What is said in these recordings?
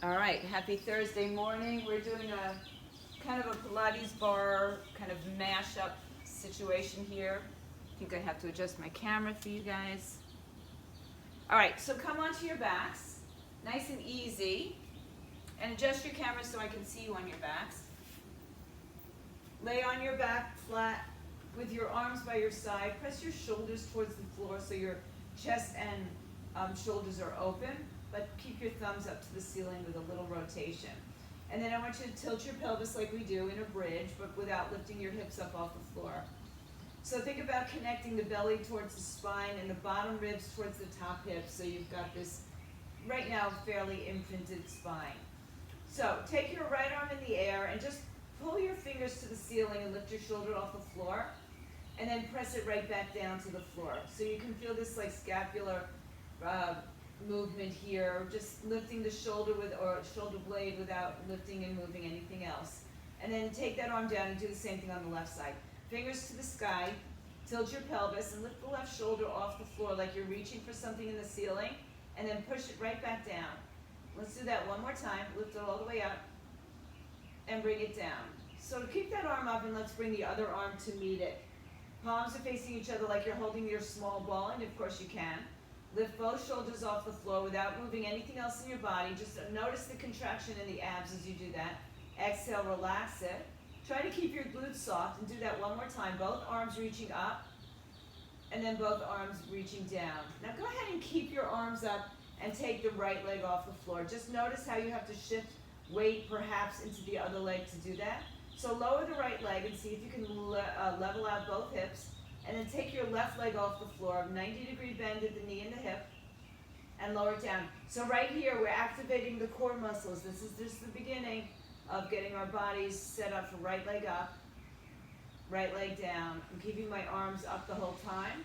All right, happy Thursday morning. We're doing a kind of a Pilates bar kind of mash-up situation here. I think I have to adjust my camera for you guys. All right, so come onto your backs, nice and easy, and adjust your camera so I can see you on your backs. Lay on your back flat with your arms by your side. Press your shoulders towards the floor so your chest and shoulders are open, but keep your thumbs up to the ceiling with a little rotation. And then I want you to tilt your pelvis like we do in a bridge, but without lifting your hips up off the floor. So think about connecting the belly towards the spine and the bottom ribs towards the top hips, so you've got this, right now, fairly imprinted spine. So take your right arm in the air and just pull your fingers to the ceiling and lift your shoulder off the floor, and then press it right back down to the floor. So you can feel this like scapular movement here, just lifting the shoulder or shoulder blade without lifting and moving anything else. And then take that arm down and do the same thing on the left side. Fingers to the sky, tilt your pelvis and lift the left shoulder off the floor like you're reaching for something in the ceiling, and then push it right back down. Let's do that one more time. Lift it all the way up and bring it down. So keep that arm up and let's bring the other arm to meet it. Palms are facing each other like you're holding your small ball, and of course you can. Lift both shoulders off the floor without moving anything else in your body. Just notice the contraction in the abs as you do that. Exhale, relax it. Try to keep your glutes soft and do that one more time. Both arms reaching up and then both arms reaching down. Now go ahead and keep your arms up and take the right leg off the floor. Just notice how you have to shift weight perhaps into the other leg to do that. So lower the right leg and see if you can level out both hips. And then take your left leg off the floor, 90-degree bend at the knee and the hip, and lower it down. So right here, we're activating the core muscles. This is just the beginning of getting our bodies set up for right leg up, right leg down. I'm keeping my arms up the whole time.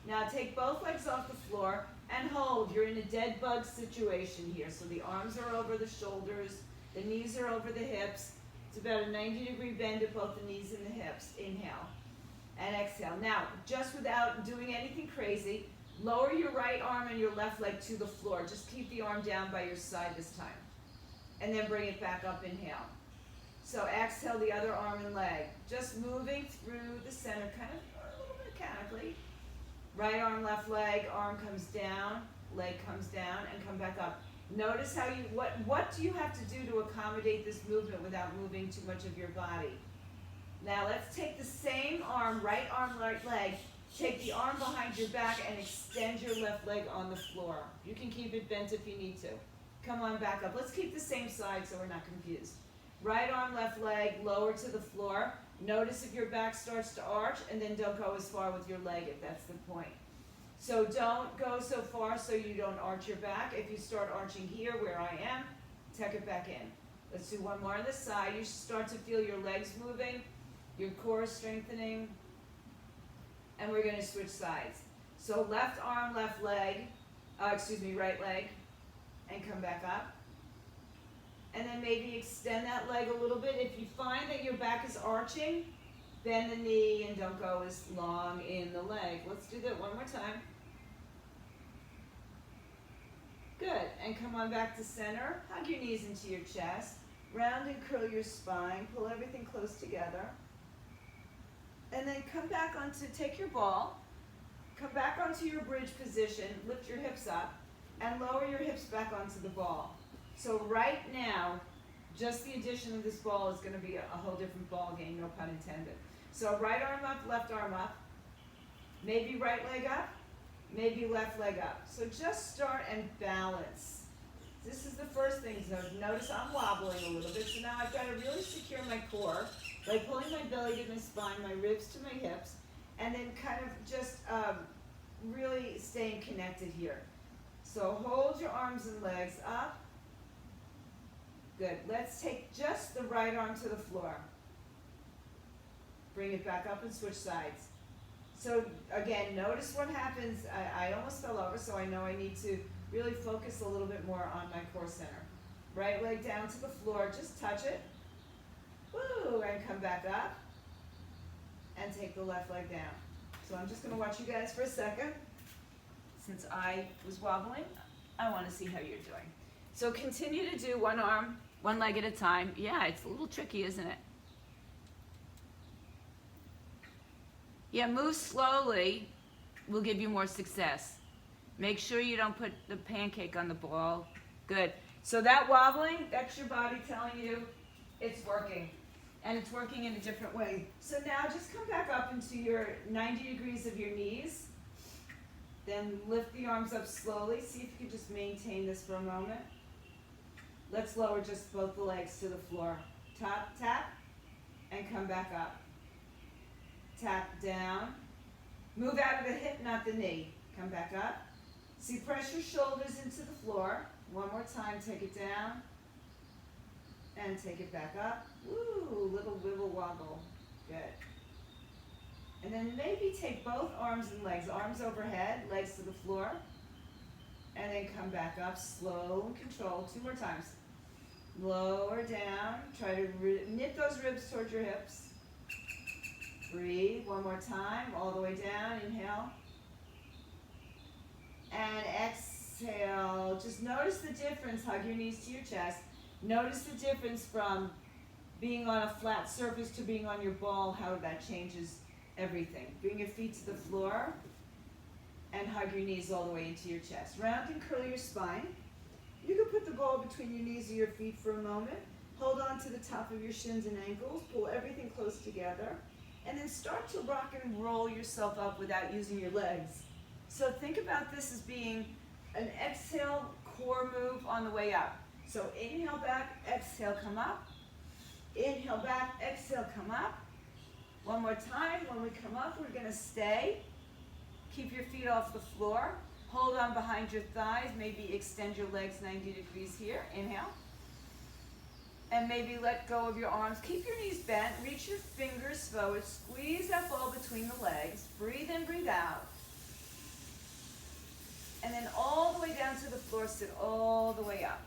Now take both legs off the floor and hold. You're in a dead bug situation here. So the arms are over the shoulders, the knees are over the hips. It's about a 90-degree bend at both the knees and the hips. Inhale. And exhale. Now, just without doing anything crazy, lower your right arm and your left leg to the floor. Just keep the arm down by your side this time. And then bring it back up, inhale. So exhale the other arm and leg. Just moving through the center, kind of a little bit mechanically. Right arm, left leg, arm comes down, leg comes down, and come back up. Notice how what do you have to do to accommodate this movement without moving too much of your body? Now let's take the same arm, right leg, take the arm behind your back and extend your left leg on the floor. You can keep it bent if you need to. Come on back up. Let's keep the same side so we're not confused. Right arm, left leg, lower to the floor. Notice if your back starts to arch, and then don't go as far with your leg if that's the point. So don't go so far so you don't arch your back. If you start arching here where I am, tuck it back in. Let's do one more on this side. You start to feel your legs moving. Your core is strengthening, and we're going to switch sides. So left arm, left leg, right leg, and come back up. And then maybe extend that leg a little bit. If you find that your back is arching, bend the knee and don't go as long in the leg. Let's do that one more time. Good, and come on back to center. Hug your knees into your chest. Round and curl your spine. Pull everything close together. And then come back take your ball, come back onto your bridge position, lift your hips up, and lower your hips back onto the ball. So right now, just the addition of this ball is going to be a whole different ball game, no pun intended. So right arm up, left arm up, maybe right leg up, maybe left leg up. So just start and balance. This is the first thing. So notice I'm wobbling a little bit, so now I've got to really secure my core by pulling my belly to my spine, my ribs to my hips, and then kind of just really staying connected here. So hold your arms and legs up. Good. Let's take just the right arm to the floor. Bring it back up and switch sides. So again, notice what happens. I almost fell over, so I know I need to really focus a little bit more on my core center. Right leg down to the floor, just touch it. Woo, and come back up. And take the left leg down. So I'm just going to watch you guys for a second. Since I was wobbling, I want to see how you're doing. So continue to do one arm, one leg at a time. Yeah, it's a little tricky, isn't it? Yeah, move slowly will give you more success. Make sure you don't put the pancake on the ball. Good. So that wobbling, that's your body telling you it's working. And it's working in a different way. So now just come back up into your 90 degrees of your knees. Then lift the arms up slowly. See if you can just maintain this for a moment. Let's lower just both the legs to the floor. Tap, tap, and come back up. Tap down. Move out of the hip, not the knee. Come back up. See, press your shoulders into the floor. One more time, take it down. And take it back up. Woo, little wibble wobble. Good. And then maybe take both arms and legs. Arms overhead, legs to the floor. And then come back up, slow and controlled. 2 more times. Lower down. Try to knit those ribs towards your hips. Breathe. 1 more time. All the way down. Inhale. And exhale. Just notice the difference. Hug your knees to your chest. Notice the difference from being on a flat surface to being on your ball, how that changes everything. Bring your feet to the floor and hug your knees all the way into your chest. Round and curl your spine. You can put the ball between your knees or your feet for a moment. Hold on to the top of your shins and ankles. Pull everything close together. And then start to rock and roll yourself up without using your legs. So think about this as being an exhale core move on the way up. So inhale back, exhale, come up. Inhale back, exhale, come up. One more time. When we come up, we're going to stay. Keep your feet off the floor. Hold on behind your thighs. Maybe extend your legs 90 degrees here. Inhale. And maybe let go of your arms. Keep your knees bent. Reach your fingers forward. Squeeze that ball between the legs. Breathe in, breathe out. And then all the way down to the floor. Sit all the way up.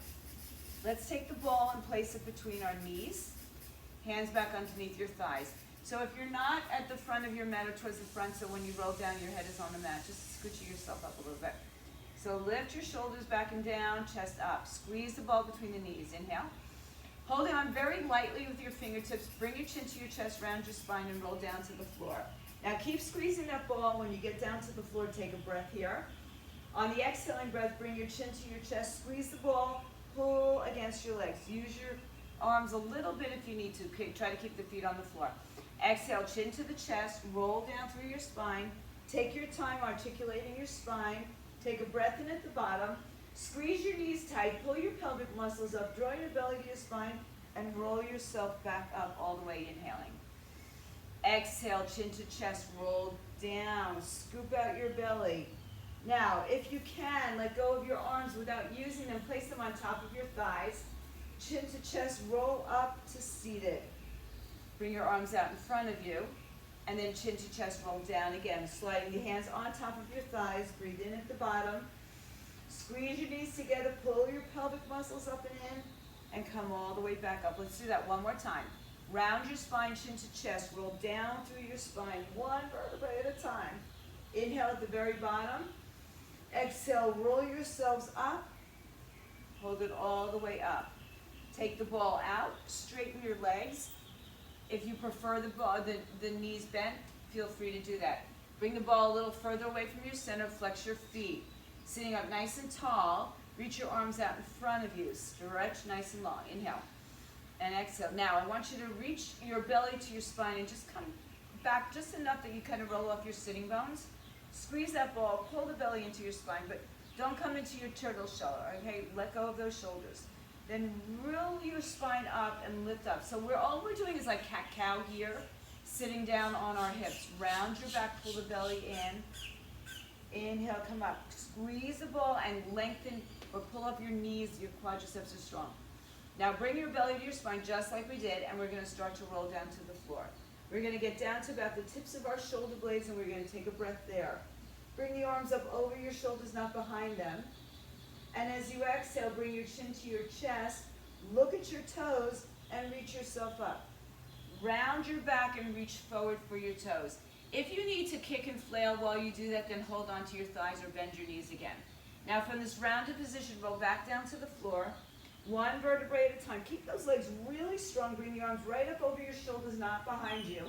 Let's take the ball and place it between our knees. Hands back underneath your thighs. So if you're not at the front of your mat or towards the front, so when you roll down, your head is on the mat, just scooch yourself up a little bit. So lift your shoulders back and down, chest up. Squeeze the ball between the knees. Inhale. Holding on very lightly with your fingertips. Bring your chin to your chest, round your spine, and roll down to the floor. Now keep squeezing that ball. When you get down to the floor, take a breath here. On the exhaling breath, bring your chin to your chest. Squeeze the ball. Pull against your legs. Use your arms a little bit if you need to. Try to keep the feet on the floor. Exhale, chin to the chest. Roll down through your spine. Take your time articulating your spine. Take a breath in at the bottom. Squeeze your knees tight. Pull your pelvic muscles up. Draw your belly to your spine. And roll yourself back up all the way, inhaling. Exhale, chin to chest. Roll down. Scoop out your belly. Now, if you can, let go of your arms without using them. Place them on top of your thighs. Chin to chest, roll up to seated. Bring your arms out in front of you. And then chin to chest, roll down again. Sliding the hands on top of your thighs. Breathe in at the bottom. Squeeze your knees together. Pull your pelvic muscles up and in. And come all the way back up. Let's do that one more time. Round your spine, chin to chest. Roll down through your spine. 1 vertebrae at a time. Inhale at the very bottom. Exhale, roll yourselves up. Hold it all the way up. Take the ball out. Straighten your legs. If you prefer the knees bent, feel free to do that. Bring the ball a little further away from your center. Flex your feet. Sitting up nice and tall. Reach your arms out in front of you. Stretch nice and long. Inhale. And exhale. Now, I want you to reach your belly to your spine and just come back just enough that you kind of roll off your sitting bones. Squeeze that ball, pull the belly into your spine, but don't come into your turtle shell, okay? Let go of those shoulders. Then roll your spine up and lift up. So all we're doing is like cat-cow here, sitting down on our hips. Round your back, pull the belly in. Inhale, come up. Squeeze the ball and lengthen or pull up your knees, your quadriceps are strong. Now bring your belly to your spine just like we did, and we're gonna start to roll down to the floor. We're going to get down to about the tips of our shoulder blades, and we're going to take a breath there. Bring the arms up over your shoulders, not behind them. And as you exhale, bring your chin to your chest. Look at your toes and reach yourself up. Round your back and reach forward for your toes. If you need to kick and flail while you do that, then hold on to your thighs or bend your knees again. Now from this rounded position, roll back down to the floor. One vertebrae at a time. Keep those legs really strong. Bring the arms right up over your shoulders, not behind you.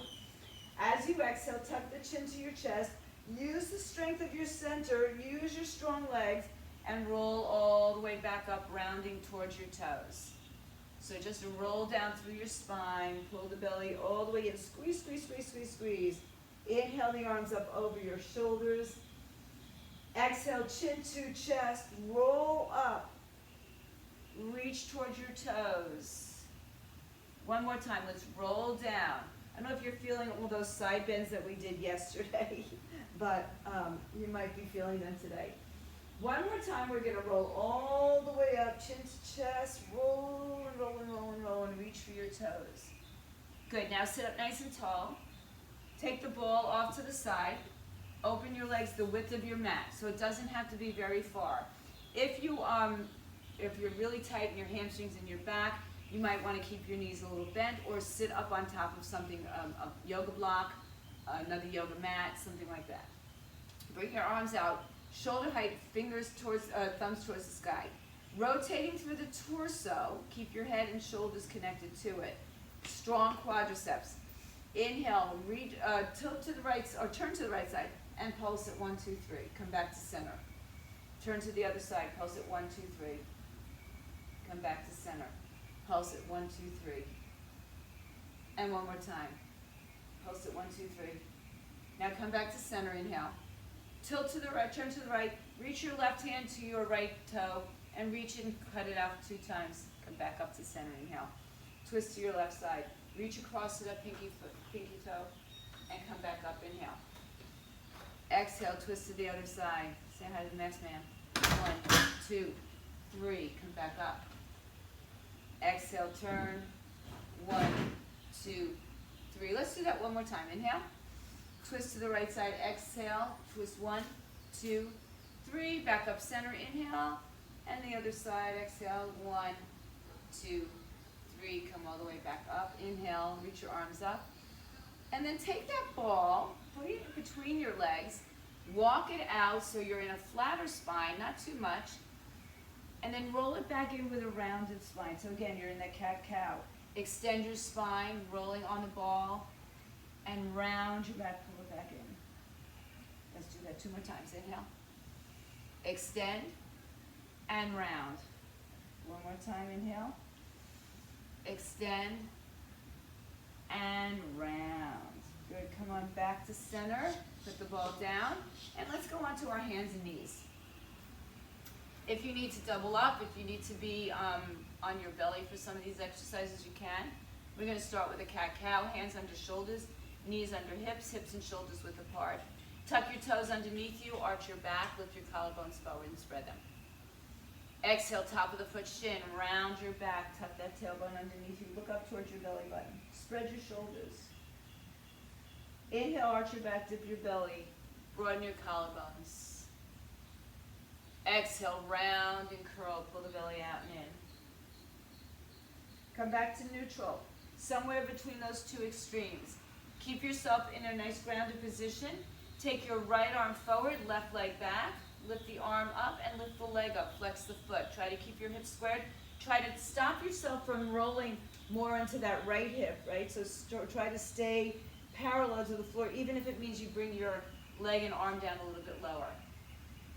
As you exhale, tuck the chin to your chest. Use the strength of your center. Use your strong legs. And roll all the way back up, rounding towards your toes. So just roll down through your spine. Pull the belly all the way in. Squeeze, squeeze, squeeze, squeeze, squeeze. Inhale the arms up over your shoulders. Exhale, chin to chest. Roll up. Reach towards your toes. One more time. Let's roll down. I don't know if you're feeling all those side bends that we did yesterday, but you might be feeling them today. One more time. We're going to roll all the way up, chin to chest. Roll and roll and roll and roll and reach for your toes. Good. Now sit up nice and tall. Take the ball off to the side. Open your legs the width of your mat, so it doesn't have to be very far. If you're really tight in your hamstrings and your back, you might want to keep your knees a little bent or sit up on top of something, a yoga block, another yoga mat, something like that. Bring your arms out, shoulder height, fingers towards, thumbs towards the sky. Rotating through the torso, keep your head and shoulders connected to it. Strong quadriceps. Inhale, tilt to the right, or turn to the right side, and pulse at 1, 2, 3. Come back to center. Turn to the other side, pulse at 1, 2, 3. Come back to center. Pulse at 1, 2, 3. And one more time. Pulse at 1, 2, 3. Now come back to center, inhale. Tilt to the right, turn to the right, reach your left hand to your right toe, and reach it and cut it out 2 times. Come back up to center, inhale. Twist to your left side. Reach across to that pinky toe, and come back up, inhale. Exhale, twist to the other side. Say hi to the next man. 1, 2, 3, come back up. Exhale, turn. 1, 2, 3. Let's do that one more time. Inhale. Twist to the right side. Exhale. Twist 1, 2, 3. Back up center. Inhale. And the other side. Exhale. 1, 2, 3. Come all the way back up. Inhale. Reach your arms up. And then take that ball, put it between your legs. Walk it out so you're in a flatter spine, not too much. And then roll it back in with a rounded spine. So again, you're in that cat-cow. Extend your spine, rolling on the ball, and round your back, pull it back in. Let's do that 2 more times. Inhale. Extend and round. One more time, inhale. Extend and round. Good, come on back to center. Put the ball down, and let's go on to our hands and knees. If you need to double up, if you need to be on your belly for some of these exercises, you can. We're going to start with a cat-cow, hands under shoulders, knees under hips, hips and shoulders width apart. Tuck your toes underneath you, arch your back, lift your collarbones forward and spread them. Exhale, top of the foot, shin, round your back, tuck that tailbone underneath you, look up towards your belly button. Spread your shoulders. Inhale, arch your back, dip your belly, broaden your collarbones. Exhale, round and curl, pull the belly out and in. Come back to neutral, somewhere between those 2 extremes. Keep yourself in a nice grounded position. Take your right arm forward, left leg back. Lift the arm up and lift the leg up. Flex the foot. Try to keep your hips squared. Try to stop yourself from rolling more into that right hip, right? So try to stay parallel to the floor, even if it means you bring your leg and arm down a little bit lower.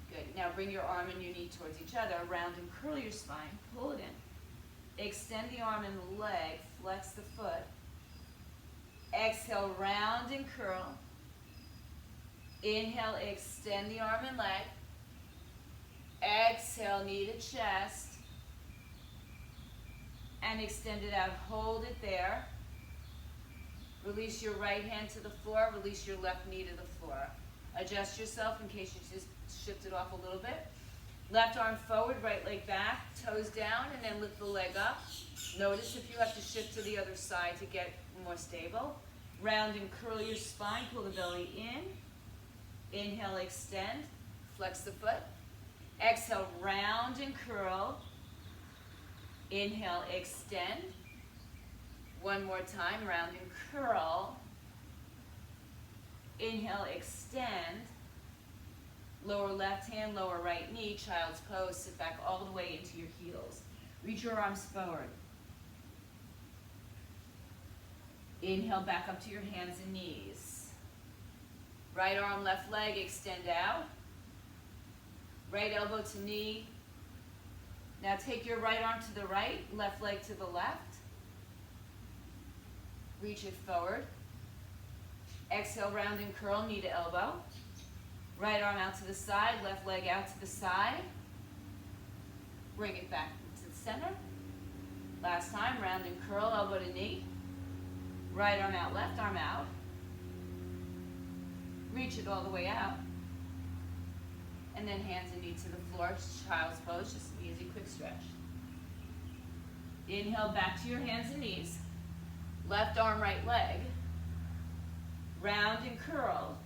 Good. Now bring your arm and your knee towards each other. Round and curl your spine. Pull it in. Extend the arm and the leg. Flex the foot. Exhale, round and curl. Inhale, extend the arm and leg. Exhale, knee to chest. And extend it out. Hold it there. Release your right hand to the floor. Release your left knee to the floor. Adjust yourself in case you just shifted off a little bit. Left arm forward, right leg back, toes down, and then lift the leg up. Notice if you have to shift to the other side to get more stable. Round and curl your spine, pull the belly in. Inhale, extend, flex the foot. Exhale, round and curl. Inhale, extend. One more time, round and curl. Inhale, extend. Lower left hand, lower right knee, child's pose. Sit back all the way into your heels. Reach your arms forward. Inhale back up to your hands and knees. Right arm, left leg, extend out. Right elbow to knee. Now take your right arm to the right, left leg to the left. Reach it forward. Exhale, round and curl, knee to elbow. Right arm out to the side, left leg out to the side. Bring it back to the center. Last time, round and curl, elbow to knee. Right arm out, left arm out. Reach it all the way out. And then hands and knee to the floor, child's pose, just an easy quick stretch. Inhale back to your hands and knees. Left arm, right leg. Round and curl.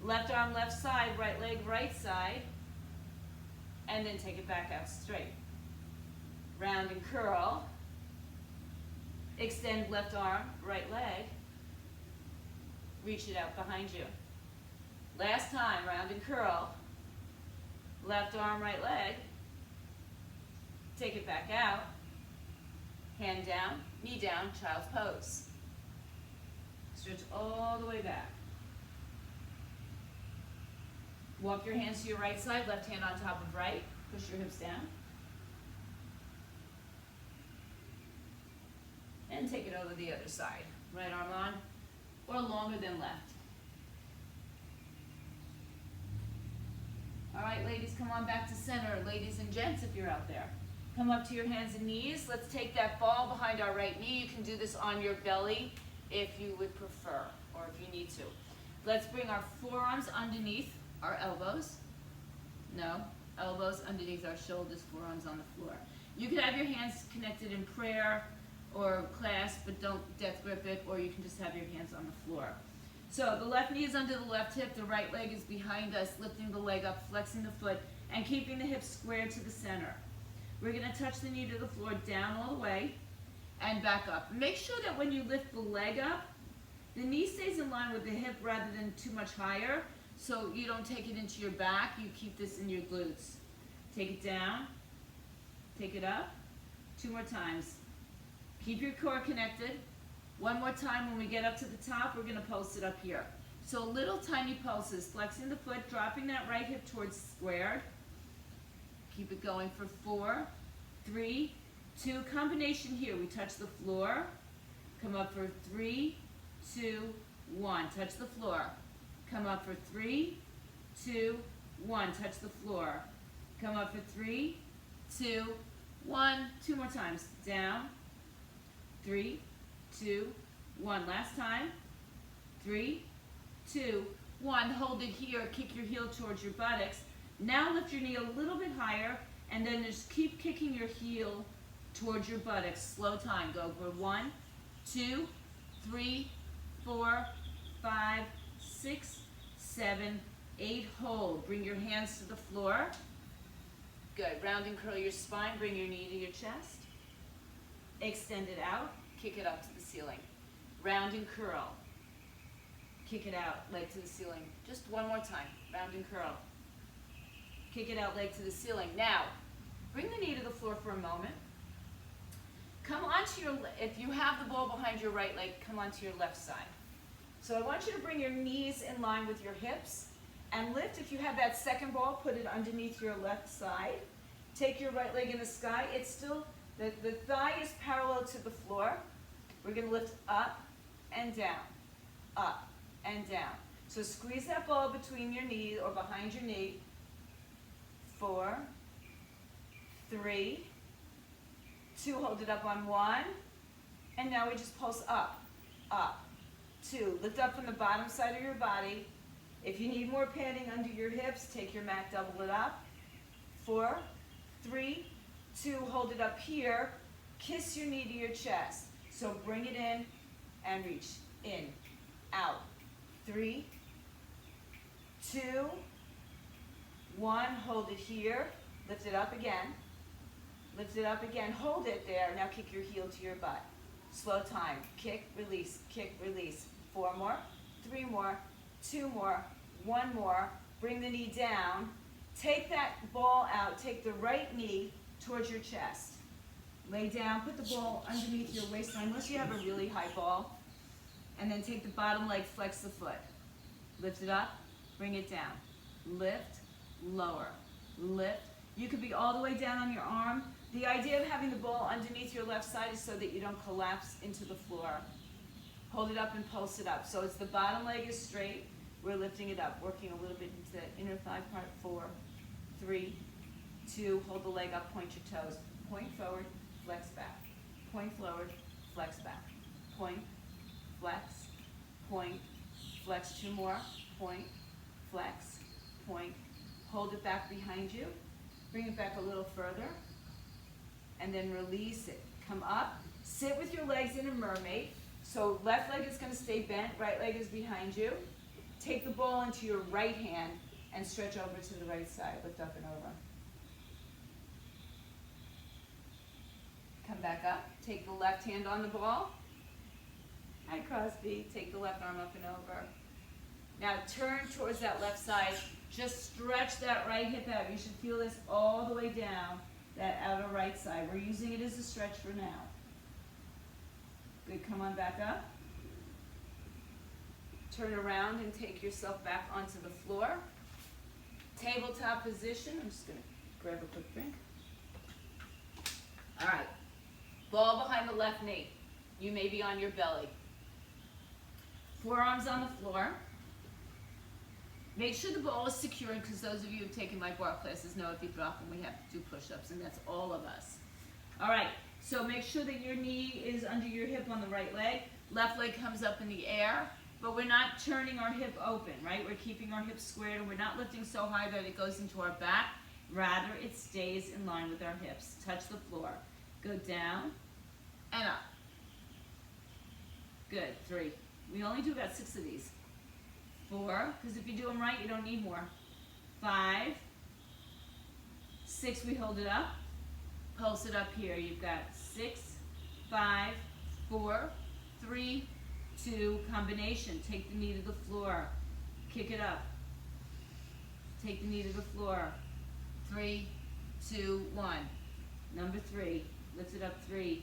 Left arm, left side, right leg, right side. And then take it back out straight. Round and curl. Extend left arm, right leg. Reach it out behind you. Last time, round and curl. Left arm, right leg. Take it back out. Hand down, knee down, child's pose. Stretch all the way back. Walk your hands to your right side, left hand on top of right. Push your hips down. And take it over the other side. Right arm on, or longer than left. All right, ladies, come on back to center. Ladies and gents, if you're out there. Come up to your hands and knees. Let's take that ball behind our right knee. You can do this on your belly if you would prefer, or if you need to. Let's bring our forearms underneath our elbows. No, elbows underneath our shoulders, forearms on the floor. You can have your hands connected in prayer or clasp, but don't death grip it, or you can just have your hands on the floor. So the left knee is under the left hip, the right leg is behind us, lifting the leg up, flexing the foot, and keeping the hips square to the center. We're going to touch the knee to the floor, down all the way, and back up. Make sure that when you lift the leg up, the knee stays in line with the hip rather than too much higher, so you don't take it into your back, you keep this in your glutes. Take it down, take it up, 2 more times. Keep your core connected. 1 more time. When we get up to the top, we're going to pulse it up here. So little tiny pulses, flexing the foot, dropping that right hip towards squared. Keep it going for 4, 3, 2. Combination here. We touch the floor. Come up for 3, 2, 1. Touch the floor. Come up for 3, 2, 1. Touch the floor. Come up for 3, 2, 1. 2 more times. Down. 3, 2, 1. Last time. 3, 2, 1. Hold it here. Kick your heel towards your buttocks. Now lift your knee a little bit higher, and then just keep kicking your heel towards your buttocks. Slow time. Go for 1, 2, 3, 4, 5, 6, 7, 8. Hold. Bring your hands to the floor. Good. Round and curl your spine. Bring your knee to your chest. Extend it out. Kick it up to the ceiling. Round and curl. Kick it out, leg to the ceiling. Just 1 more time. Round and curl. Kick it out, leg to the ceiling. Now, bring the knee to the floor for a moment. Come onto your, if you have the ball behind your right leg, come onto your left side. So I want you to bring your knees in line with your hips and lift. If you have that second ball, put it underneath your left side. Take your right leg in the sky. It's still, the thigh is parallel to the floor. We're going to lift up and down, up and down. So squeeze that ball between your knee or behind your knee. 4, 3, 2, hold it up on 1, and now we just pulse up, up, 2. Lift up from the bottom side of your body. If you need more padding under your hips, take your mat, double it up. 4, 3, 2, hold it up here. Kiss your knee to your chest. So bring it in and reach in, out. 3, 2, 1, hold it here. Lift it up again. Lift it up again. Hold it there. Now kick your heel to your butt. Slow time. Kick, release, 4 more, 3 more, 2 more, 1 more, bring the knee down, take that ball out, take the right knee towards your chest. Lay down, put the ball underneath your waistline, unless you have a really high ball, and then take the bottom leg, flex the foot. Lift it up, bring it down. Lift, lower, lift. You could be all the way down on your arm. The idea of having the ball underneath your left side is so that you don't collapse into the floor. Hold it up and pulse it up. So it's the bottom leg is straight. We're lifting it up, working a little bit into the inner thigh part. 4, 3, 2, hold the leg up, point your toes. Point forward, flex back. Point forward, flex back. Point, flex, point, flex. 2 more. Point, flex, point. Hold it back behind you. Bring it back a little further. And then release it. Come up. Sit with your legs in a mermaid. So left leg is going to stay bent. Right leg is behind you. Take the ball into your right hand and stretch over to the right side. Lift up and over. Come back up. Take the left hand on the ball. Hi, Crosby. Take the left arm up and over. Now turn towards that left side. Just stretch that right hip out. You should feel this all the way down that outer right side. We're using it as a stretch for now. Good. Come on back up. Turn around and take yourself back onto the floor. Tabletop position. I'm just going to grab a quick drink. All right. Ball behind the left knee. You may be on your belly. Forearms on the floor. Make sure the ball is secured, because those of you who have taken my bar classes know if you drop them, we have to do push-ups, and that's all of us. All right, so make sure that your knee is under your hip on the right leg. Left leg comes up in the air, but we're not turning our hip open, right? We're keeping our hips squared, and we're not lifting so high that it goes into our back. Rather, it stays in line with our hips. Touch the floor. Go down and up. Good. 3. We only do about 6 of these. 4, because if you do them right, you don't need more. 5, 6, we hold it up. Pulse it up here. You've got 6, 5, 4, 3, 2, combination. Take the knee to the floor. Kick it up. Take the knee to the floor. 3, 2, 1. Number 3. Lift it up. 3,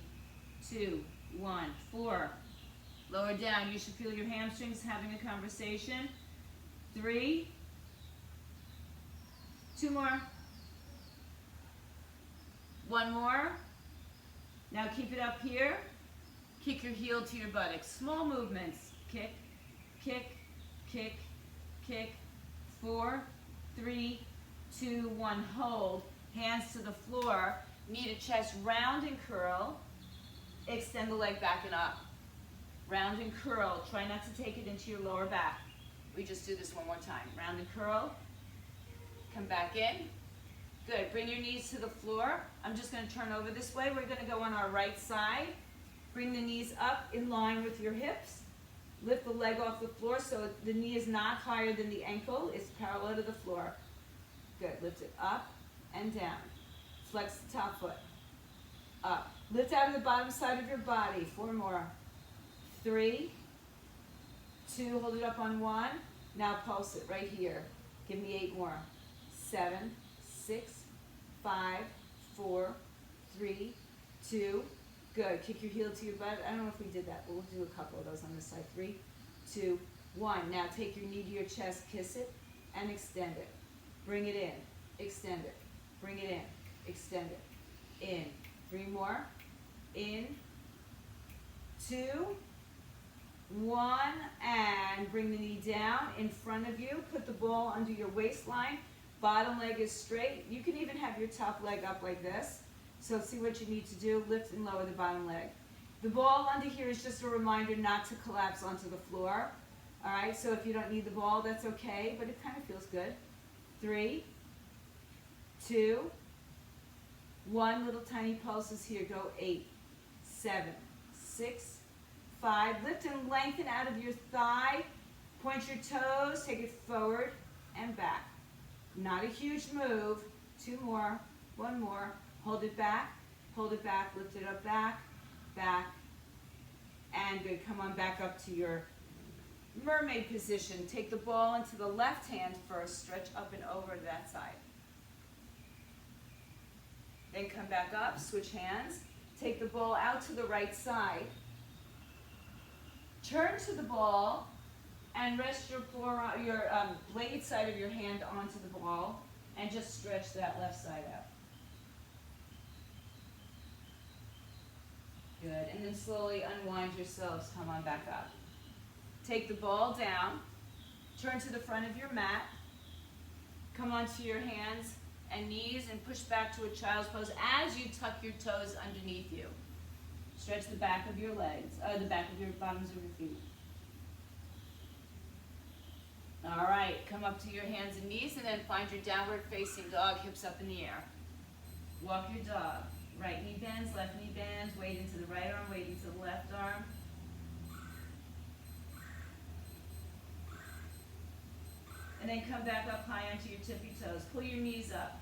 2, 1. 4. Lower down. You should feel your hamstrings having a conversation. 3. 2 more. 1 more. Now keep it up here. Kick your heel to your buttocks. Small movements. Kick, kick, kick, kick. 4, 3, 2, 1. Hold. Hands to the floor. Knee to chest. Round and curl. Extend the leg back and up. Round and curl. Try not to take it into your lower back. We just do this one more time. Round and curl. Come back in. Good. Bring your knees to the floor. I'm just going to turn over this way. We're going to go on our right side. Bring the knees up in line with your hips. Lift the leg off the floor so the knee is not higher than the ankle. It's parallel to the floor. Good. Lift it up and down. Flex the top foot. Up. Lift out of the bottom side of your body. 4 more. 3, 2, hold it up on 1. Now pulse it right here. Give me 8 more. 7, 6, 5, 4, 3, 2. Good. Kick your heel to your butt. I don't know if we did that, but we'll do a couple of those on this side. 3, 2, 1. Now take your knee to your chest, kiss it, and extend it. Bring it in. Extend it. Bring it in. Extend it. In. 3 more. In. 2. 1, and bring the knee down in front of you. Put the ball under your waistline. Bottom leg is straight. You can even have your top leg up like this. So see what you need to do. Lift and lower the bottom leg. The ball under here is just a reminder not to collapse onto the floor. All right, so if you don't need the ball, that's okay, but it kind of feels good. 3, 2, 1. Little tiny pulses here. Go 8, 7, 6, 5. Lift and lengthen out of your thigh. Point your toes. Take it forward and back. Not a huge move. 2 more. 1 more. Hold it back. Hold it back. Lift it up. Back. Back. And good. Come on back up to your mermaid position. Take the ball into the left hand first, stretch up and over to that side. Then come back up, switch hands. Take the ball out to the right side. Turn to the ball and rest your blade side of your hand onto the ball and just stretch that left side out. Good, and then slowly unwind yourselves, come on back up. Take the ball down, turn to the front of your mat, come onto your hands and knees and push back to a child's pose as you tuck your toes underneath you. Stretch the back of your legs, the back of your bottoms of your feet. All right, come up to your hands and knees and then find your downward facing dog, hips up in the air. Walk your dog. Right knee bends, left knee bends, weight into the right arm, weight into the left arm. And then come back up high onto your tippy toes. Pull your knees up.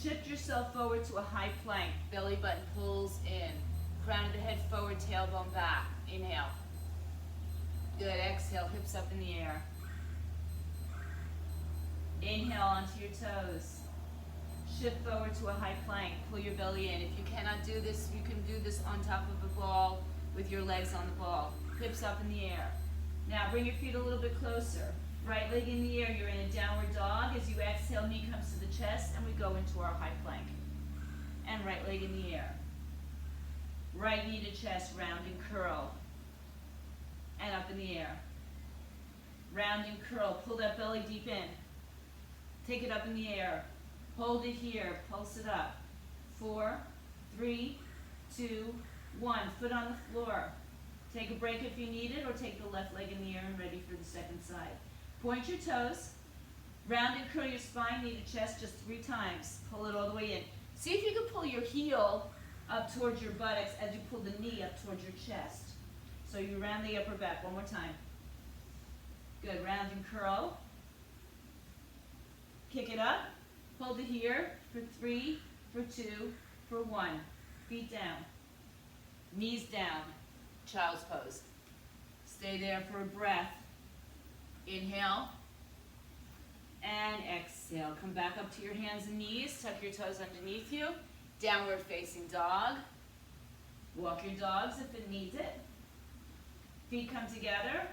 Shift yourself forward to a high plank. Belly button pulls in. Crown of the head forward, tailbone back. Inhale. Good, exhale, hips up in the air. Inhale onto your toes. Shift forward to a high plank. Pull your belly in. If you cannot do this, you can do this on top of a ball with your legs on the ball. Hips up in the air. Now bring your feet a little bit closer. Right leg in the air. You're in a downward dog. As you exhale, knee comes to the chest and we go into our high plank. And right leg in the air. Right knee to chest, round and curl. And up in the air. Round and curl. Pull that belly deep in. Take it up in the air. Hold it here. Pulse it up. 4, 3, 2, 1. Foot on the floor. Take a break if you need it, or take the left leg in the air and ready for the second side. Point your toes. Round and curl your spine, knee to chest just 3 times. Pull it all the way in. See if you can pull your heel up towards your buttocks as you pull the knee up towards your chest. So you round the upper back. One more time. Good. Round and curl. Kick it up. Hold it here for 3, for 2, for 1. Feet down. Knees down. Child's pose. Stay there for a breath. Inhale. And exhale. Come back up to your hands and knees. Tuck your toes underneath you. Downward facing dog. Walk your dogs if it needs it. Feet come together.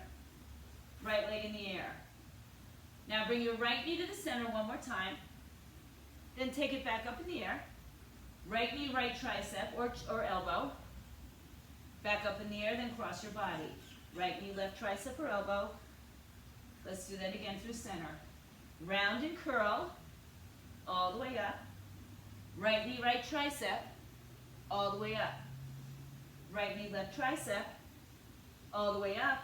Right leg in the air. Now bring your right knee to the center one more time. Then take it back up in the air. Right knee, right tricep or elbow. Back up in the air, then cross your body. Right knee, left tricep or elbow. Let's do that again through center. Round and curl, all the way up. Right knee, right tricep, all the way up. Right knee, left tricep, all the way up.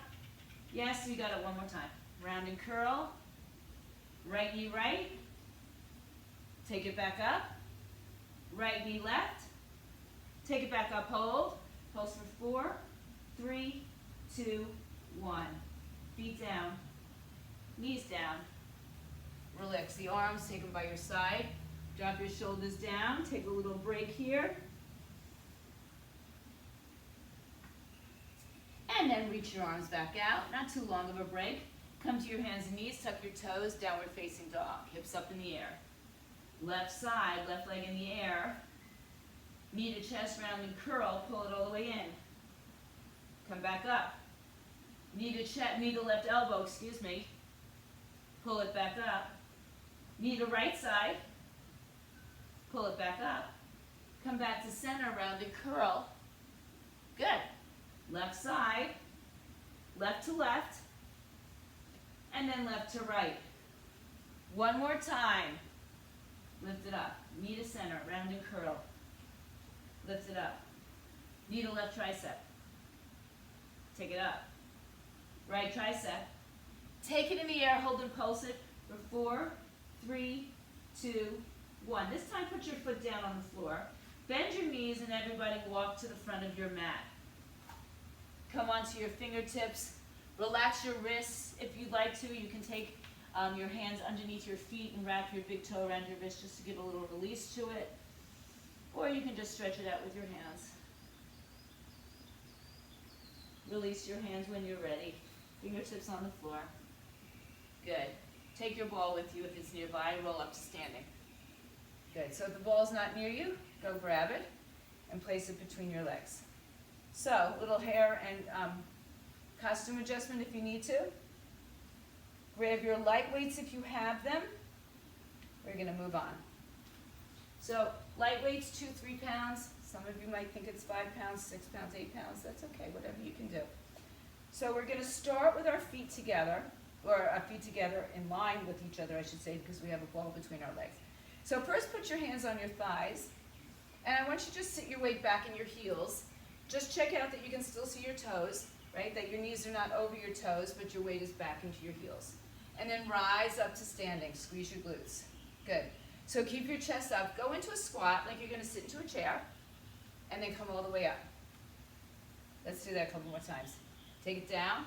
Yes, you got it one more time. Round and curl. Right knee, right. Take it back up. Right knee, left. Take it back up, hold. Pulse for 4, 3, 2, 1. Feet down. Knees down. Relax the arms, take them by your side. Drop your shoulders down. Take a little break here. And then reach your arms back out. Not too long of a break. Come to your hands and knees. Tuck your toes. Downward facing dog. Hips up in the air. Left side, left leg in the air. Knee to chest, round and curl. Pull it all the way in. Come back up. Knee to left elbow, excuse me. Pull it back up. Knee to right side. Pull it back up. Come back to center, round and curl. Good. Left side. Left to left. And then left to right. One more time. Lift it up. Knee to center, round and curl. Lift it up. Knee to left tricep. Take it up. Right tricep. Take it in the air, hold and pulse it for 4, 3, 2, 1. This time put your foot down on the floor. Bend your knees and everybody walk to the front of your mat. Come onto your fingertips. Relax your wrists. If you'd like to, you can take your hands underneath your feet and wrap your big toe around your wrist just to give a little release to it. Or you can just stretch it out with your hands. Release your hands when you're ready. Fingertips on the floor. Good. Take your ball with you if it's nearby. Roll up to standing. Good. So if the ball's not near you, go grab it and place it between your legs. So, little hair and costume adjustment if you need to. Grab your light weights if you have them. We're going to move on. So, light weights, 2-3 pounds. Some of you might think it's 5 pounds, 6 pounds, 8 pounds. That's okay, whatever you can do. So we're going to start with our feet together, or our feet together in line with each other, I should say, because we have a ball between our legs. So first put your hands on your thighs, and I want you to just sit your weight back in your heels. Just check out that you can still see your toes, right? That your knees are not over your toes, but your weight is back into your heels. And then rise up to standing. Squeeze your glutes. Good. So keep your chest up. Go into a squat like you're going to sit into a chair, and then come all the way up. Let's do that a couple more times. Take it down,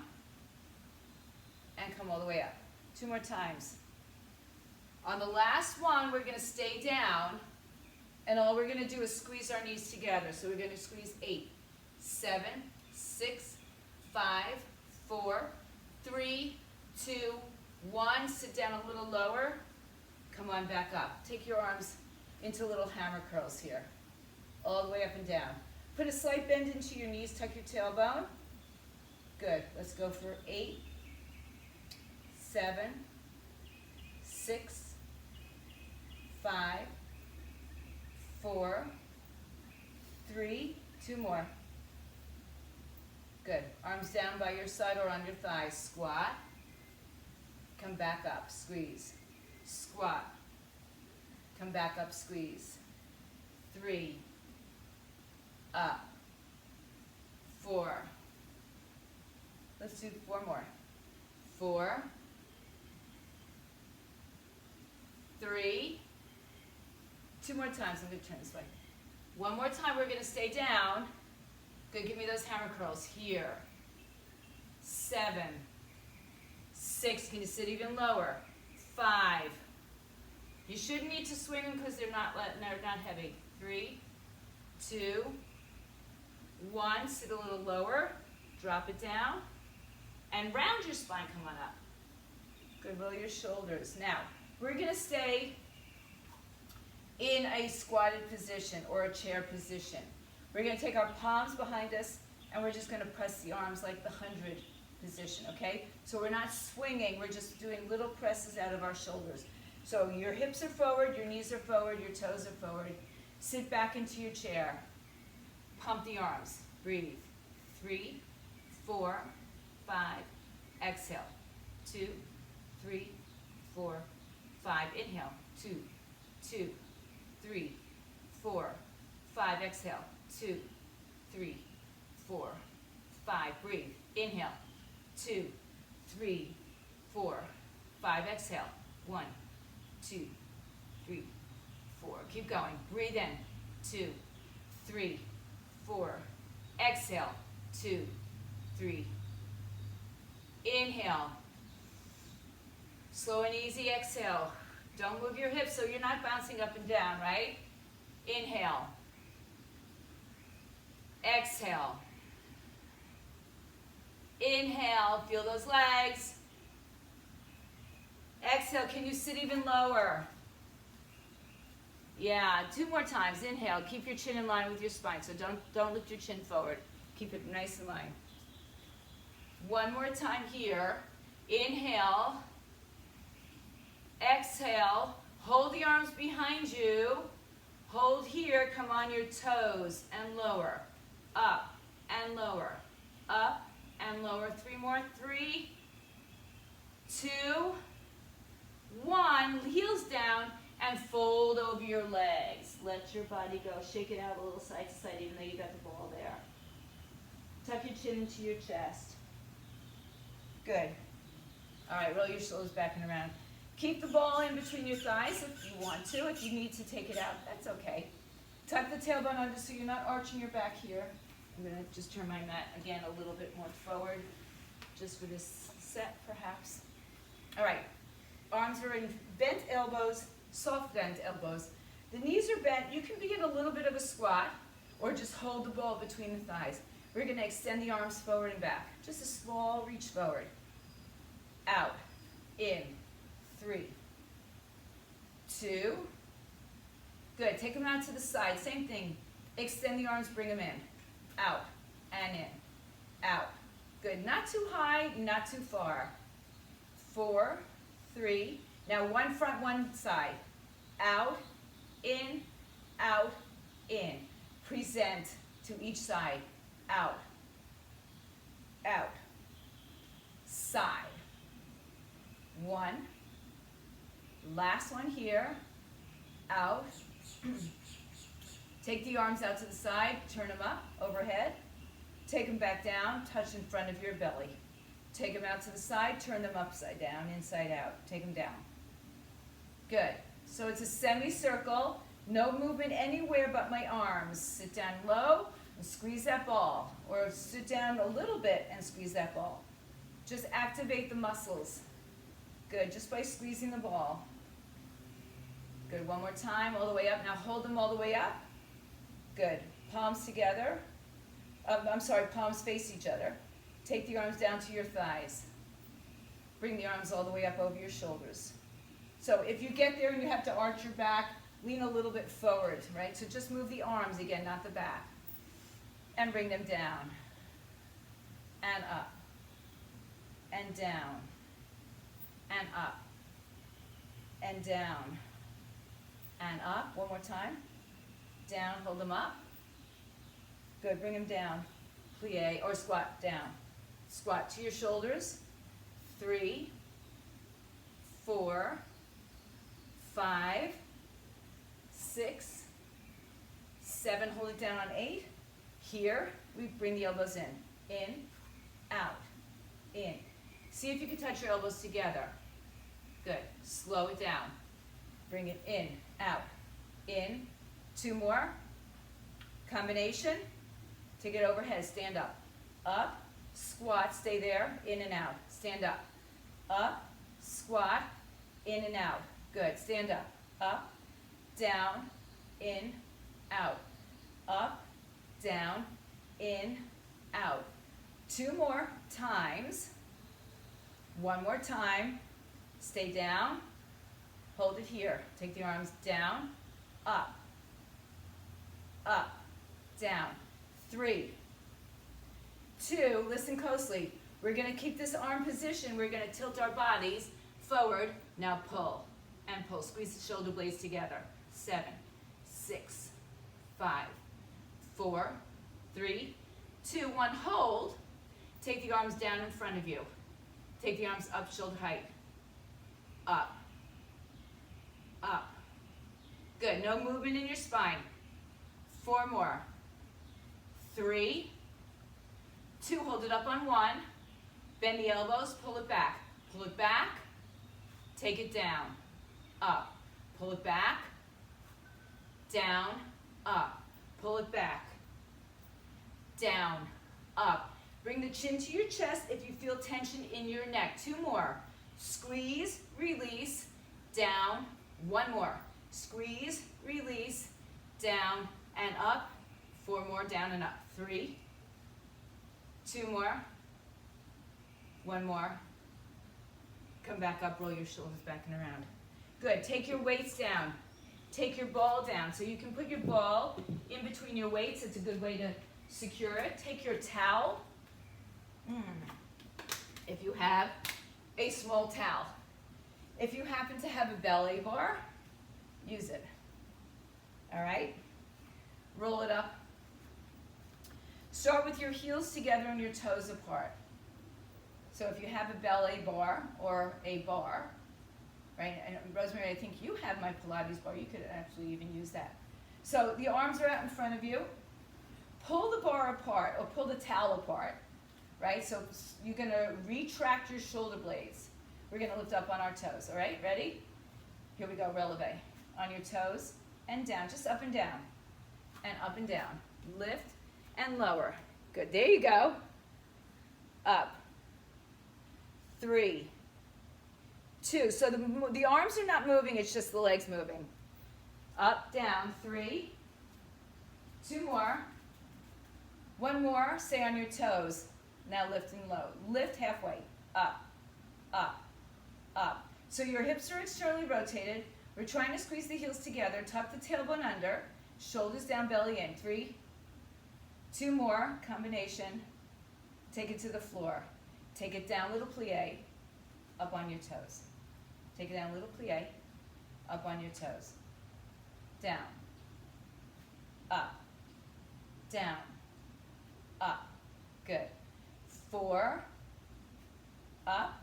and come all the way up. 2 more times. On the last one, we're going to stay down, and all we're going to do is squeeze our knees together. So we're going to squeeze 8, 7, 6, 5, 4, 3, 2, 1. Sit down a little lower. Come on back up. Take your arms into little hammer curls here. All the way up and down. Put a slight bend into your knees. Tuck your tailbone. Good. Let's go for 8, 7, 6, 5, 4, 3, 2 more. Good. Arms down by your side or on your thighs. Squat. Come back up. Squeeze. Squat. Come back up. Squeeze. 3. Up. 4. Let's do 4 more. 4. 3. 2 more times. I'm going to turn this way. 1 more time. We're going to stay down. Good. Give me those hammer curls. Here. 7. 6. Can you sit even lower? 5. You shouldn't need to swing them because they're not heavy. 3, 2, 1. Sit a little lower. Drop it down. And round your spine. Come on up. Good. Roll your shoulders. Now, we're going to stay in a squatted position or a chair position. We're going to take our palms behind us, and we're just going to press the arms like the 100 position, okay? So we're not swinging. We're just doing little presses out of our shoulders. So your hips are forward, your knees are forward, your toes are forward. Sit back into your chair. Pump the arms. Breathe. 3, 4, 5. Exhale. 2, 3, 4, 5. Inhale. 2, 2, 3, 4, 5. Exhale. 2, 3, 4, 5. Breathe. Inhale. 2, 3, 4, 5. Exhale. 1, 2, 3, 4. Keep going. Breathe in. 2, 3, 4. Exhale. 2, 3. Inhale. Slow and easy exhale. Don't move your hips so you're not bouncing up and down, right? Inhale. Exhale. Inhale. Feel those legs. Exhale. Can you sit even lower? Yeah. 2 more times. Inhale. Keep your chin in line with your spine. So don't lift your chin forward. Keep it nice and line. 1 more time here. Inhale. Exhale. Hold the arms behind you. Hold here. Come on your toes and lower. Up and lower. Up and lower. 3 more. 3, 2, 1. Heels down and fold over your legs. Let your body go. Shake it out a little side to side even though you got the ball there. Tuck your chin into your chest. Good. All right, roll your shoulders back and around. Keep the ball in between your thighs if you want to. If you need to take it out, that's okay. Tuck the tailbone under so you're not arching your back here. I'm going to just turn my mat again a little bit more forward just for this set perhaps. All right, arms are in bent elbows, soft bent elbows. The knees are bent. You can be in a little bit of a squat or just hold the ball between the thighs. We're going to extend the arms forward and back. Just a small reach forward. out, in, 3, 2. Good, take them out to the side, same thing. Extend the arms, bring them in, out, and in, out. Good, not too high, not too far. 4, 3, now one front, one side. Out, in, present to each side, out, out, side, 1, last one here, out, take the arms out to the side, turn them up, overhead, take them back down, touch in front of your belly, take them out to the side, turn them upside down, inside out, take them down, good, so it's a semicircle. No movement anywhere but my arms. Sit down low and squeeze that ball. Or sit down a little bit and squeeze that ball. Just activate the muscles. Good, just by squeezing the ball. Good, one more time, all the way up. Now hold them all the way up. Good, palms together. Palms face each other. Take the arms down to your thighs. Bring the arms all the way up over your shoulders. So if you get there and you have to arch your back, lean a little bit forward, right? So just move the arms again, not the back. And bring them down. And up. And down. And up. And down. And up. One more time. Down, hold them up. Good, bring them down. Plie or squat down. Squat to your shoulders. 3, 4, 5, 6, 7, hold it down on 8. Here, we bring the elbows in, out, in. See if you can touch your elbows together. Good, slow it down. Bring it in, out, in. 2 more. Combination, take it overhead, stand up, squat, stay there, in and out, stand up, squat, in and out. Good, stand up, down, in, out, up, down, in, out. 2 more times. 1 more time. Stay down. Hold it here. Take the arms down, up, down. 3, 2, listen closely. We're going to keep this arm position. We're going to tilt our bodies forward. Now pull and pull. Squeeze the shoulder blades together. 7, 6, 5, 4, 3, 2, 1. Hold. Take the arms down in front of you. Take the arms up shoulder height. Up. Up. Good. No movement in your spine. 4 more. 3, 2. Hold it up on 1. Bend the elbows. Pull it back. Pull it back. Take it down. Up. Pull it back. Down. Up. Pull it back. Down. Up. Bring the chin to your chest if you feel tension in your neck. 2 more. Squeeze, release, down. 1 more. Squeeze, release, down and up. 4 more, down and up. 3, 2 more. 1 more. Come back up, roll your shoulders back and around. Good, take your weights down. Take your ball down. So you can put your ball in between your weights. It's a good way to secure it. Take your towel. If you have a small towel. If you happen to have a belly bar, use it. All right? Roll it up. Start with your heels together and your toes apart. So if you have a belly bar or a bar, right? And Rosemary, I think you have my Pilates bar. You could actually even use that. So the arms are out in front of you. Pull the bar apart or pull the towel apart, right? So you're going to retract your shoulder blades. We're going to lift up on our toes, all right? Ready? Here we go, releve. On your toes and down, just up and down. And up and down. Lift and lower. Good, there you go. Up. 3, 2. So the arms are not moving, it's just the legs moving. Up, down, 3. 2 more. 1 more, stay on your toes. Now lift and low. Lift halfway. Up, up, up. So your hips are externally rotated. We're trying to squeeze the heels together, tuck the tailbone under, shoulders down, belly in. 3, 2 more, combination. Take it to the floor. Take it down, little plie, up on your toes. Take it down, little plie, up on your toes. Down, up, down, up. Good. 4, up,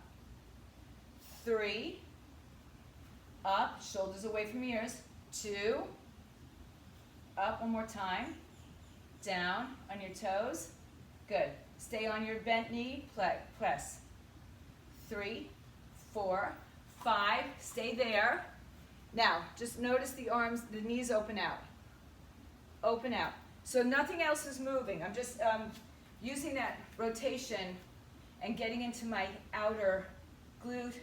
3, up, shoulders away from ears. 2, up, one more time. Down on your toes. Good. Stay on your bent knee, press. 3, 4, 5, stay there. Now, just notice the arms, the knees open out. Open out. So nothing else is moving. I'm just using that rotation and getting into my outer glute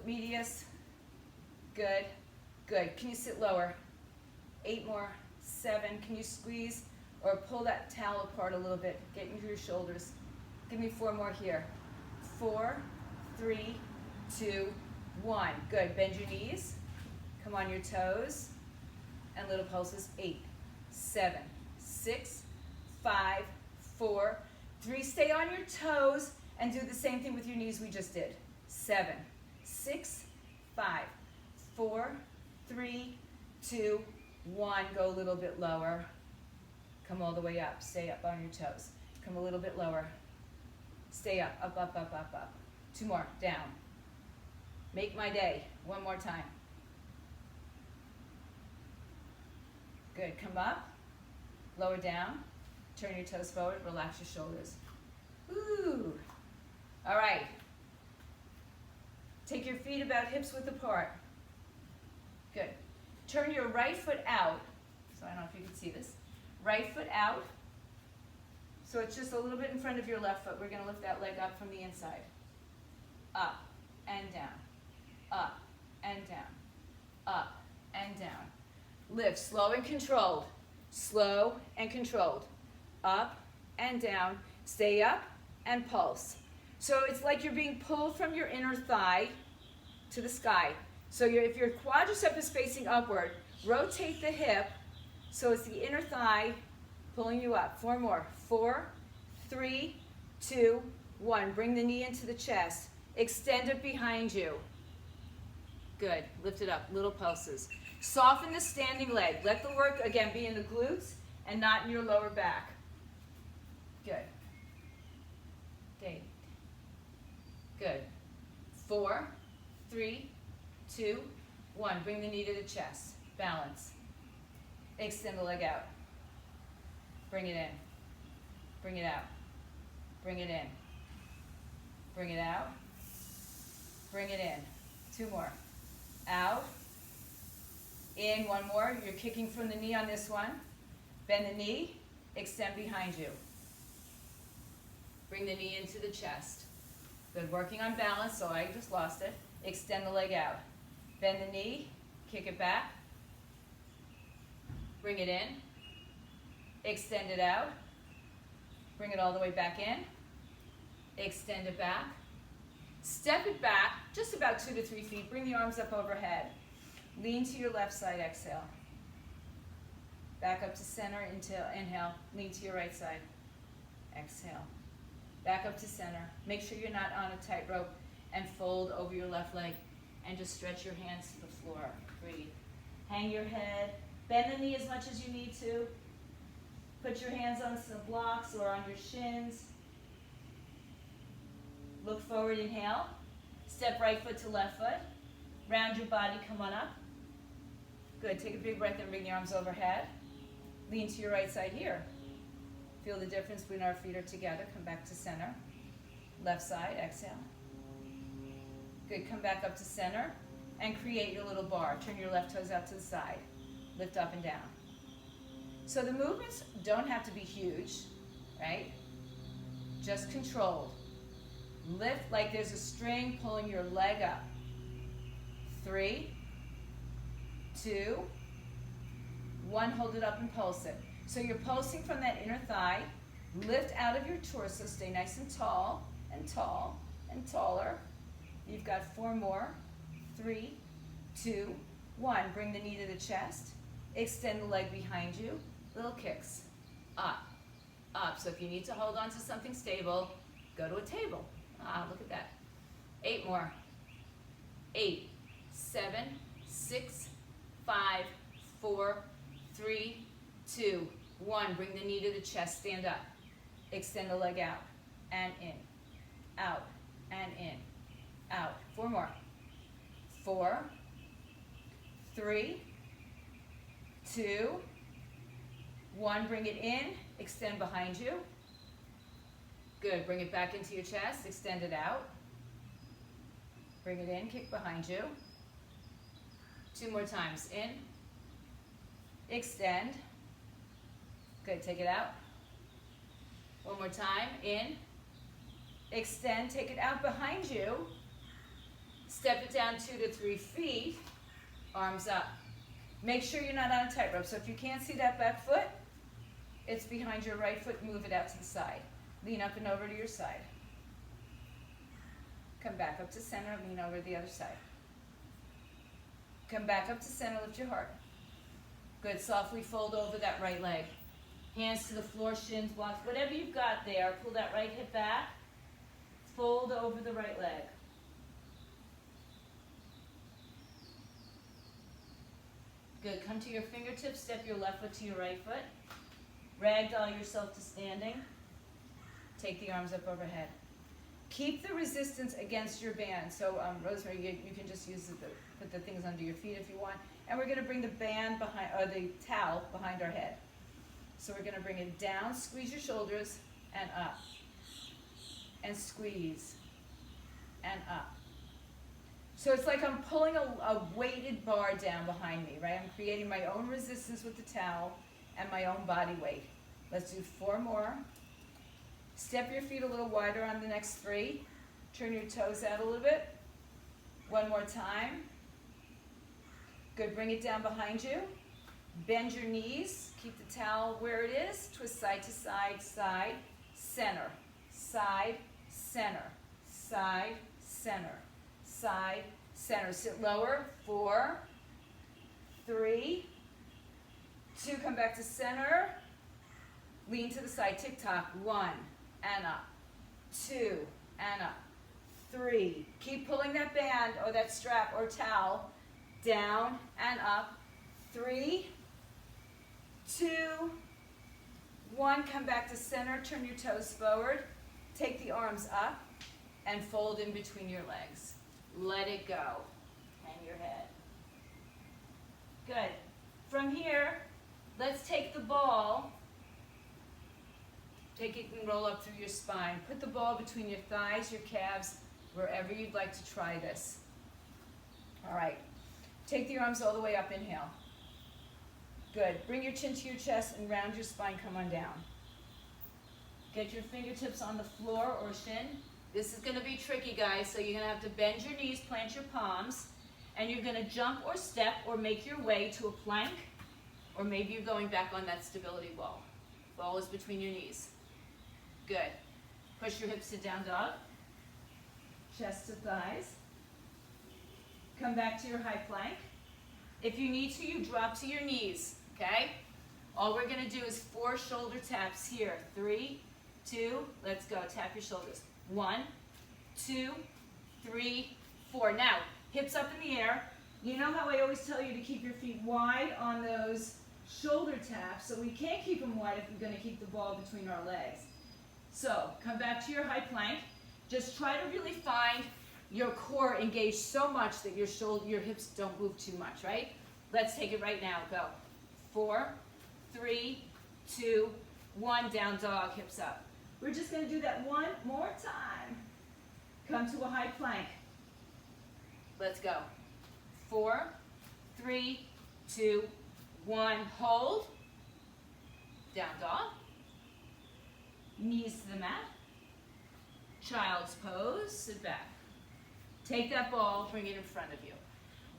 medius. Good, good. Can you sit lower? 8 more, 7. Can you squeeze or pull that towel apart a little bit? Get into your shoulders. Give me 4 more here. 4, 3, 2, 1. Good. Bend your knees. Come on your toes. And little pulses. 8, 7, 6, 5, 4, 3. Stay on your toes and do the same thing with your knees we just did. 7, 6, 5, 4, 3, 2, 1. Go a little bit lower. Come all the way up. Stay up on your toes. Come a little bit lower. Stay up, up, up, up, up, up. 2 more. Down. Make my day. 1 more time. Good. Come up. Lower down. Turn your toes forward. Relax your shoulders. Ooh. All right. Take your feet about hips width apart. Good. Turn your right foot out. So I don't know if you can see this. Right foot out. So it's just a little bit in front of your left foot. We're going to lift that leg up from the inside. Up and down. Up and down. Up and down. Lift slow and controlled. Slow and controlled. Up and down. Stay up and pulse. So it's like you're being pulled from your inner thigh to the sky. So if your quadricep is facing upward, rotate the hip so it's the inner thigh pulling you up. 4 more. 4, 3, 2, 1. Bring the knee into the chest. Extend it behind you. Good. Lift it up. Little pulses. Soften the standing leg. Let the work, again, be in the glutes and not in your lower back. Good. 8. Good. 4, 3, 2, 1. Bring the knee to the chest. Balance. Extend the leg out. Bring it in. Bring it out. Bring it in. Bring it out. Bring it in. 2 more. Out. In. 1 more. You're kicking from the knee on this one. Bend the knee. Extend behind you. Bring the knee into the chest. Good. Working on balance, so I just lost it. Extend the leg out. Bend the knee. Kick it back. Bring it in. Extend it out. Bring it all the way back in. Extend it back. Step it back just about 2 to 3 feet. Bring the arms up overhead. Lean to your left side, exhale. Back up to center, inhale. Lean to your right side. Exhale. Back up to center. Make sure you're not on a tightrope and fold over your left leg and just stretch your hands to the floor. Breathe. Hang your head. Bend the knee as much as you need to. Put your hands on some blocks or on your shins. Look forward, inhale. Step right foot to left foot. Round your body, come on up. Good, take a big breath and bring the arms overhead. Lean to your right side here. Feel the difference when our feet are together. Come back to center. Left side, exhale. Good, come back up to center and create your little bar. Turn your left toes out to the side. Lift up and down. So the movements don't have to be huge, right? Just controlled. Lift like there's a string pulling your leg up. 3, 2, 1. Hold it up and pulse it. So you're pulsing from that inner thigh. Lift out of your torso. Stay nice and tall and tall and taller. You've got 4 more. 3, 2, 1. Bring the knee to the chest. Extend the leg behind you. Little kicks. Up, up. So if you need to hold on to something stable, go to a table. Ah, look at that. 8 more. 8, 7, 6, 5, 4, 3, 2, 1. Bring the knee to the chest. Stand up. Extend the leg out and in. Out and in. Out. 4 more. 4, 3, 2, 1. Bring it in. Extend behind you. Good. Bring it back into your chest. Extend it out. Bring it in. Kick behind you. 2 more times. In. Extend. Good. Take it out. 1 more time. In. Extend. Take it out behind you. Step it down 2 to 3 feet. Arms up. Make sure you're not on a tightrope. So if you can't see that back foot, it's behind your right foot. Move it out to the side. Lean up and over to your side. Come back up to center. Lean over to the other side. Come back up to center. Lift your heart. Good. Softly fold over that right leg. Hands to the floor, shins, blocks, whatever you've got there. Pull that right hip back. Fold over the right leg. Good. Come to your fingertips. Step your left foot to your right foot. Ragdoll yourself to standing. Take the arms up overhead. Keep the resistance against your band. So, Rosemary, you can just put the things under your feet if you want. And we're going to bring the band behind, or the towel behind our head. So we're going to bring it down, squeeze your shoulders, and up. And squeeze, and up. So it's like I'm pulling a weighted bar down behind me, right? I'm creating my own resistance with the towel and my own body weight. Let's do 4 more. Step your feet a little wider on the next 3. Turn your toes out a little bit. 1 more time. Good, bring it down behind you. Bend your knees. Keep the towel where it is. Twist side to side, side, center, side, center, side, center, side, center. Sit lower. 4, 3, 2. Come back to center. Lean to the side. Tick-tock. 1 and up. 2 and up. 3. Keep pulling that band or that strap or towel down and up. 3, 2, 1. Come back to center. Turn your toes forward. Take the arms up and fold in between your legs. Let it go. Hang your head. Good. From here, let's take the ball. Take it and roll up through your spine. Put the ball between your thighs, your calves, wherever you'd like to try this. All right. Take the arms all the way up. Inhale. Good. Bring your chin to your chest and round your spine. Come on down. Get your fingertips on the floor or shin. This is going to be tricky, guys, so you're going to have to bend your knees, plant your palms, and you're going to jump or step or make your way to a plank, or maybe you're going back on that stability ball. Ball is between your knees. Good. Push your hips to down dog. Chest to thighs. Come back to your high plank. If you need to, you drop to your knees, okay? All we're going to do is 4 shoulder taps here. 3, 2, let's go. Tap your shoulders. 1, 2, 3, 4. Now, hips up in the air. You know how I always tell you to keep your feet wide on those shoulder taps, so we can't keep them wide if we're going to keep the ball between our legs. So, come back to your high plank. Just try to really find your core engaged so much that your hips don't move too much, right? Let's take it right now. Go. 4, 3, 2, 1. Down dog, hips up. We're just going to do that 1 more time. Come to a high plank. Let's go. 4, 3, 2, 1. Hold. Down dog. Knees to the mat. Child's pose. Sit back. Take that ball, bring it in front of you.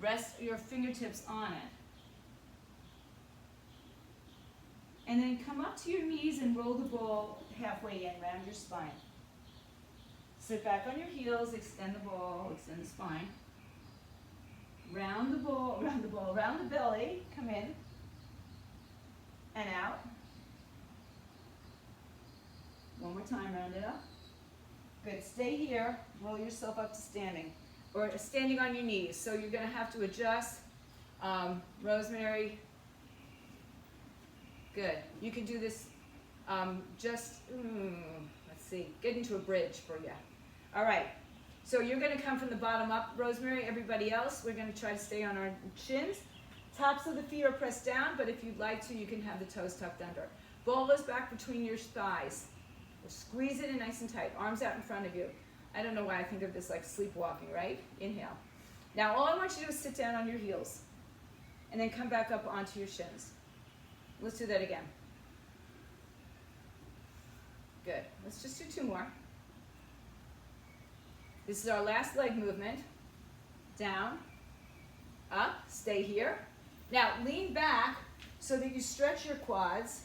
Rest your fingertips on it. And then come up to your knees and roll the ball halfway in, round your spine. Sit back on your heels, extend the ball, extend the spine. Round the ball, round the belly, come in and out. One more time, round it up. Good, stay here, roll yourself up to standing, or standing on your knees. So you're gonna have to adjust. Rosemary, good. You can do this let's see, get into a bridge for you. All right, so you're gonna come from the bottom up, Rosemary. Everybody else, we're gonna try to stay on our shins. Tops of the feet are pressed down, but if you'd like to, you can have the toes tucked under. Ball is back between your thighs. Squeeze it in nice and tight. Arms out in front of you. I don't know why I think of this like sleepwalking, right? Inhale. Now all I want you to do is sit down on your heels and then come back up onto your shins. Let's do that again. Good. Let's just do 2 more. This is our last leg movement. Down, up, stay here. Now lean back so that you stretch your quads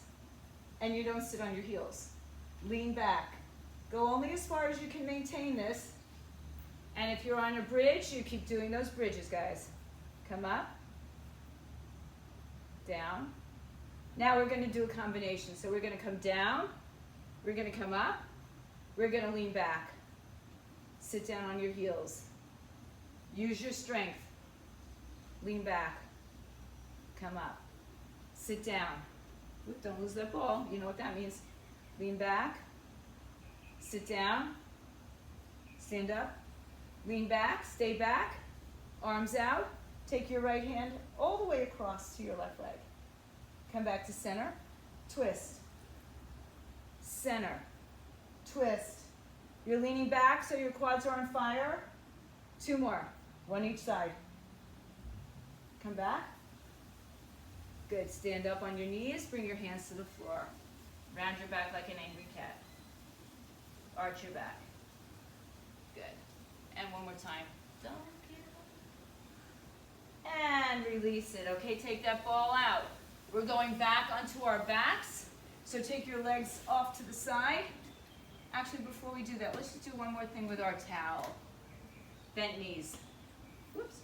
and you don't sit on your heels. Lean back. Go only as far as you can maintain this. And if you're on a bridge, you keep doing those bridges, guys. Come up, down. Now we're going to do a combination. So we're going to come down, we're going to come up, we're going to lean back. Sit down on your heels. Use your strength. Lean back. Come up. Sit down. Oop, don't lose that ball. You know what that means. Lean back. Sit down. Stand up. Lean back. Stay back. Arms out. Take your right hand all the way across to your left leg. Come back to center. Twist. Center. Twist. You're leaning back so your quads are on fire. 2 more. 1 each side. Come back. Good. Stand up on your knees. Bring your hands to the floor. Round your back like an angry cat. Arch your back. Good. And one more time. Don't get up. And release it. Okay, take that ball out. We're going back onto our backs. So take your legs off to the side. Actually, before we do that, let's just do one more thing with our towel. Bent knees. Whoops.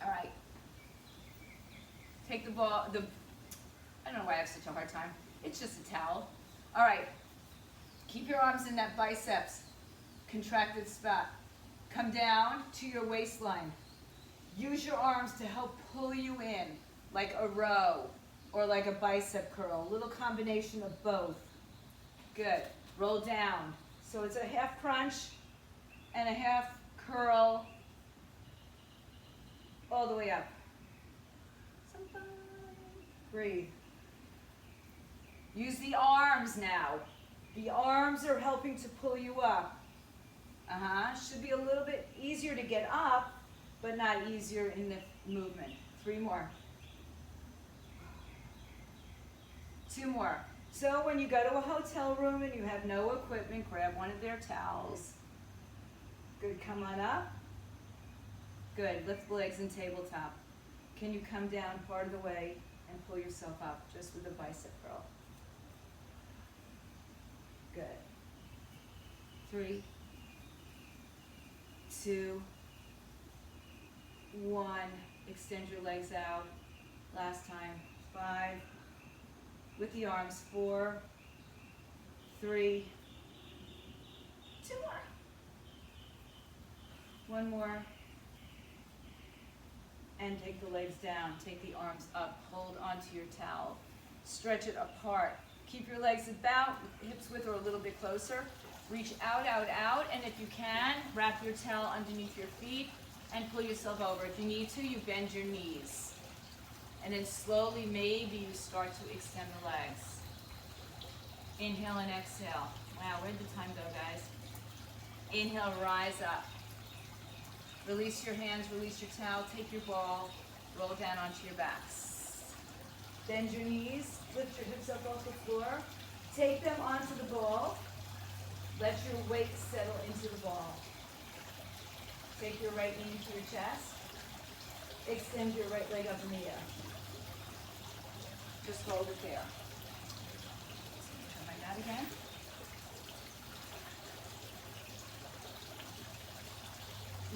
All right. Take the ball, I don't know why I have such a hard time. It's just a towel. All right. Keep your arms in that biceps contracted spot. Come down to your waistline. Use your arms to help pull you in, like a row or like a bicep curl. A little combination of both. Good. Roll down. So it's a half crunch and a half curl all the way up. Breathe. Use the arms now. The arms are helping to pull you up. Should be a little bit easier to get up, but not easier in the movement. 3 more. 2 more. So when you go to a hotel room and you have no equipment, grab one of their towels. Good, come on up. Good, lift the legs in tabletop. Can you come down part of the way and pull yourself up just with a bicep curl? Good. 3, 2, 1. Extend your legs out. Last time. 5. With the arms. 4, 3, 2 more. 1 more. And take the legs down. Take the arms up. Hold onto your towel. Stretch it apart. Keep your legs about hips width or a little bit closer. Reach out, out, out. And if you can, wrap your towel underneath your feet and pull yourself over. If you need to, you bend your knees. And then slowly, maybe you start to extend the legs. Inhale and exhale. Wow, where'd the time go, guys? Inhale, rise up. Release your hands, release your towel, take your ball, roll down onto your backs. Bend your knees, lift your hips up off the floor. Take them onto the ball. Let your weight settle into the ball. Take your right knee into your chest. Extend your right leg up in the air. Just hold it there. Try that again.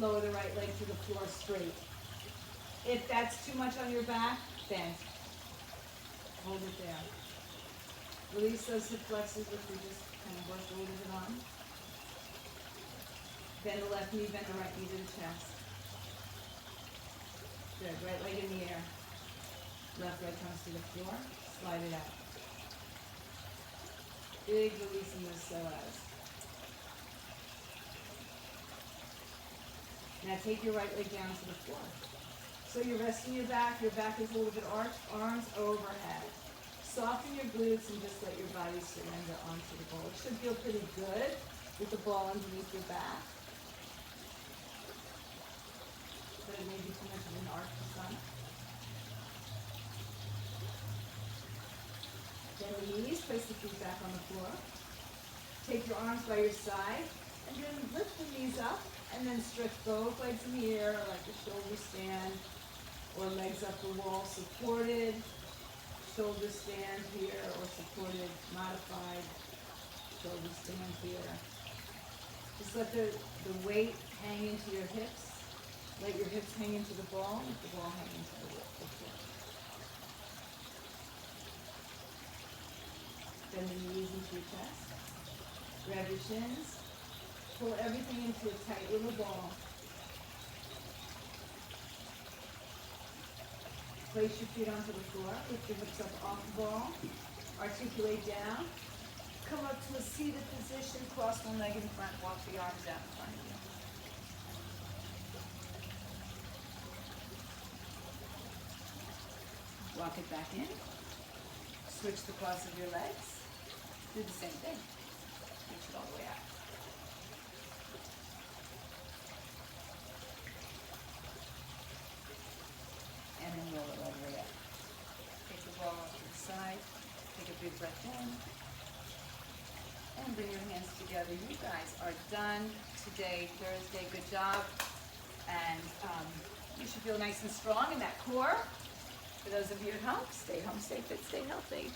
lower the right leg to the floor straight. If that's too much on your back, bend. Hold it there. Release those hip flexors, which we just kind of worked a little bit on. Bend the left knee, bend the right knee to the chest. Good. Right leg in the air. Left leg comes to the floor. Slide it out. Big release in the psoas. Now take your right leg down to the floor. So you're resting your back is a little bit arched, arms overhead. Soften your glutes and just let your body surrender onto the ball. It should feel pretty good with the ball underneath your back. But it may be too much of an arch for some. Bend the knees, place the feet back on the floor. Take your arms by your side and then lift the knees up and then stretch both legs in the air like a shoulder stand or legs up the wall supported. Shoulder stand here or supported, modified shoulder stand here. Just let the weight hang into your hips. Let your hips hang into the ball, let the ball hang into the floor. Bend the knees into your chest. Grab your shins. Pull everything into a tight little ball. Place your feet onto the floor. Lift your hips up off the ball. Articulate down. Come up to a seated position. Cross one leg in front. Walk the arms out in front of you. Walk it back in. Switch the cross of your legs. Do the same thing. Reach it all the way out. And then roll it all the way up. Take the ball off to the side. Take a big breath in. And bring your hands together. You guys are done today, Thursday. Good job. And you should feel nice and strong in that core. For those of you at home, stay fit, stay healthy.